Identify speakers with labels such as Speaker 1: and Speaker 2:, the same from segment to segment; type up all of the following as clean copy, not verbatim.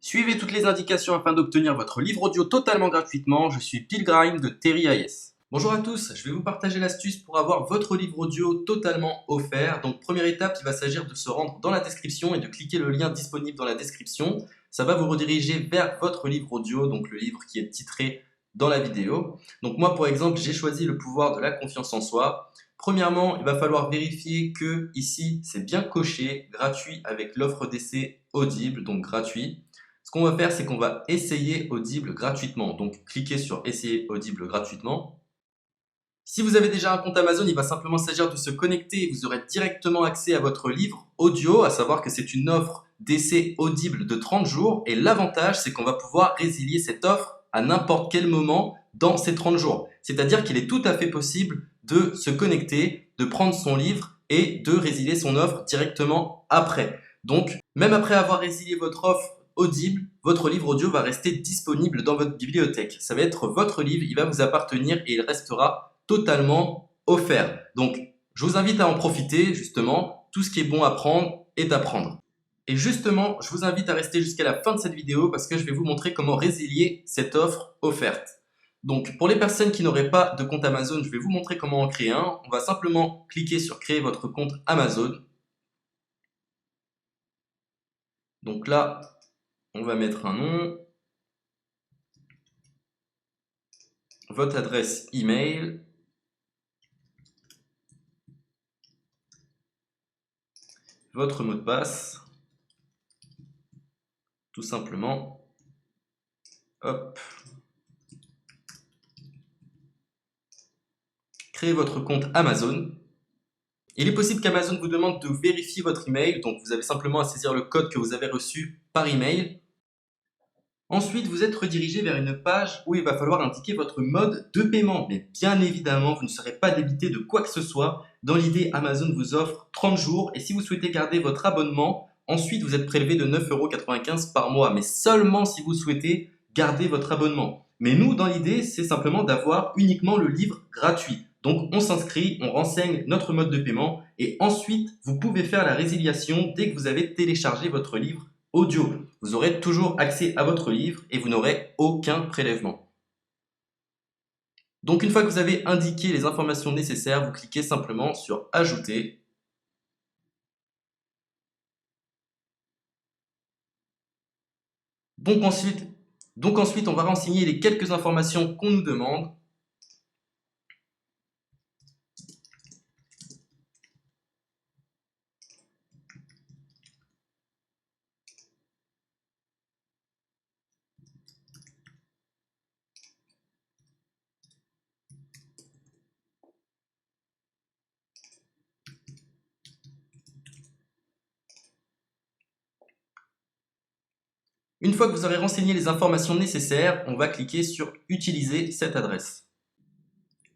Speaker 1: Suivez toutes les indications afin d'obtenir votre livre audio totalement gratuitement. Je suis Pilgrim de Terry IS. Bonjour à tous, je vais vous partager l'astuce pour avoir votre livre audio totalement offert. Donc première étape, il va s'agir de se rendre dans la description et de cliquer le lien disponible dans la description. Ça va vous rediriger vers votre livre audio, donc le livre qui est titré dans la vidéo. Donc moi par exemple, j'ai choisi le pouvoir de la confiance en soi. Premièrement, il va falloir vérifier que ici c'est bien coché, gratuit avec l'offre d'essai Audible, donc gratuit. Ce qu'on va faire, c'est qu'on va essayer Audible gratuitement. Donc, cliquez sur Essayer Audible gratuitement. Si vous avez déjà un compte Amazon, il va simplement s'agir de se connecter et vous aurez directement accès à votre livre audio, à savoir que c'est une offre d'essai Audible de 30 jours. Et l'avantage, c'est qu'on va pouvoir résilier cette offre à n'importe quel moment dans ces 30 jours. C'est-à-dire qu'il est tout à fait possible de se connecter, de prendre son livre et de résilier son offre directement après. Donc, même après avoir résilié votre offre Audible, votre livre audio va rester disponible dans votre bibliothèque. Ça va être votre livre, il va vous appartenir et il restera totalement offert. Donc, je vous invite à en profiter, justement. Tout ce qui est bon à prendre est à prendre. Et justement, je vous invite à rester jusqu'à la fin de cette vidéo parce que je vais vous montrer comment résilier cette offre offerte. Donc, pour les personnes qui n'auraient pas de compte Amazon, je vais vous montrer comment en créer un. On va simplement cliquer sur créer votre compte Amazon. Donc là, on va mettre un nom, votre adresse email, votre mot de passe, tout simplement. Hop. Créez votre compte Amazon. Il est possible qu'Amazon vous demande de vérifier votre email, donc vous avez simplement à saisir le code que vous avez reçu par email. Ensuite, vous êtes redirigé vers une page où il va falloir indiquer votre mode de paiement. Mais bien évidemment, vous ne serez pas débité de quoi que ce soit. Dans l'idée, Amazon vous offre 30 jours et si vous souhaitez garder votre abonnement, ensuite vous êtes prélevé de 9,95 € par mois. Mais seulement si vous souhaitez garder votre abonnement. Mais nous, dans l'idée, c'est simplement d'avoir uniquement le livre gratuit. Donc on s'inscrit, on renseigne notre mode de paiement et ensuite vous pouvez faire la résiliation dès que vous avez téléchargé votre livre audio. Vous aurez toujours accès à votre livre et vous n'aurez aucun prélèvement. Donc une fois que vous avez indiqué les informations nécessaires, vous cliquez simplement sur Ajouter. Donc ensuite, on va renseigner les quelques informations qu'on nous demande. Une fois que vous aurez renseigné les informations nécessaires, on va cliquer sur Utiliser cette adresse.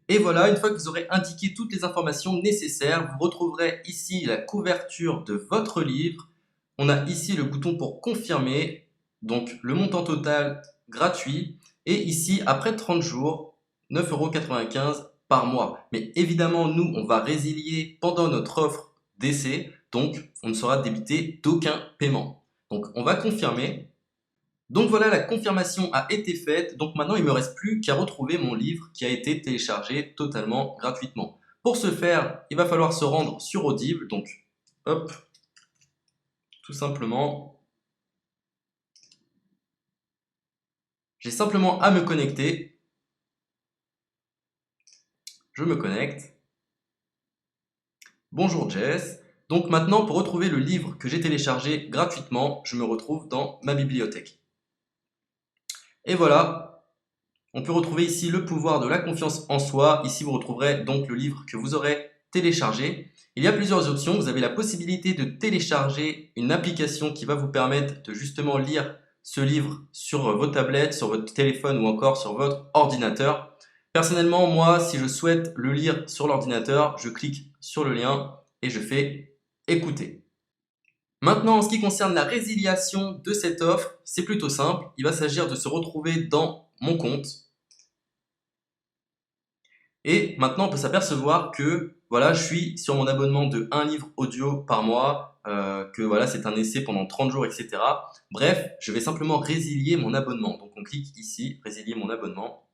Speaker 1: Et voilà, une fois que vous aurez indiqué toutes les informations nécessaires, vous retrouverez ici la couverture de votre livre. On a ici le bouton pour confirmer, donc le montant total gratuit. Et ici, après 30 jours, 9,95 € par mois. Mais évidemment, nous, on va résilier pendant notre offre d'essai, donc on ne sera débité d'aucun paiement. Donc on va confirmer. Donc voilà, la confirmation a été faite. Donc maintenant, il ne me reste plus qu'à retrouver mon livre qui a été téléchargé totalement gratuitement. Pour ce faire, il va falloir se rendre sur Audible. Donc, hop, tout simplement. J'ai simplement à me connecter. Je me connecte. Bonjour Jess. Donc maintenant, pour retrouver le livre que j'ai téléchargé gratuitement, je me retrouve dans ma bibliothèque. Et voilà, on peut retrouver ici le pouvoir de la confiance en soi. Ici, vous retrouverez donc le livre que vous aurez téléchargé. Il y a plusieurs options. Vous avez la possibilité de télécharger une application qui va vous permettre de justement lire ce livre sur vos tablettes, sur votre téléphone ou encore sur votre ordinateur. Personnellement, moi, si je souhaite le lire sur l'ordinateur, je clique sur le lien et je fais écouter. Maintenant, en ce qui concerne la résiliation de cette offre, c'est plutôt simple. Il va s'agir de se retrouver dans mon compte. Et maintenant, on peut s'apercevoir que voilà, je suis sur mon abonnement de 1 livre audio par mois que voilà, c'est un essai pendant 30 jours, etc. Bref, je vais simplement résilier mon abonnement. Donc on clique ici, résilier mon abonnement,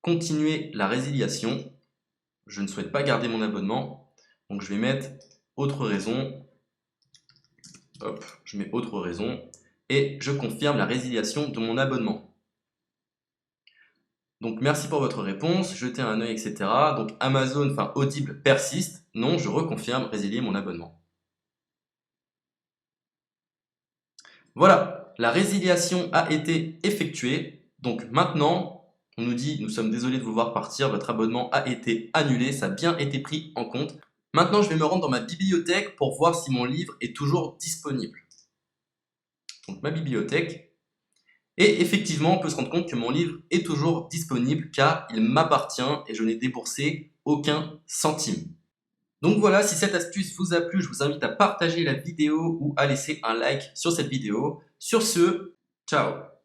Speaker 1: continuer la résiliation. Je ne souhaite pas garder mon abonnement, donc je vais mettre autre raison. Hop, je mets autre raison et je confirme la résiliation de mon abonnement. Donc merci pour votre réponse, jetez un œil, etc. Donc Amazon, enfin Audible persiste. Non, je reconfirme, résilier mon abonnement. Voilà, la résiliation a été effectuée. Donc maintenant, on nous dit, nous sommes désolés de vous voir partir, votre abonnement a été annulé, ça a bien été pris en compte. Maintenant, je vais me rendre dans ma bibliothèque pour voir si mon livre est toujours disponible. Donc ma bibliothèque. Et effectivement, on peut se rendre compte que mon livre est toujours disponible car il m'appartient et je n'ai déboursé aucun centime. Donc voilà, si cette astuce vous a plu, je vous invite à partager la vidéo ou à laisser un like sur cette vidéo. Sur ce, ciao!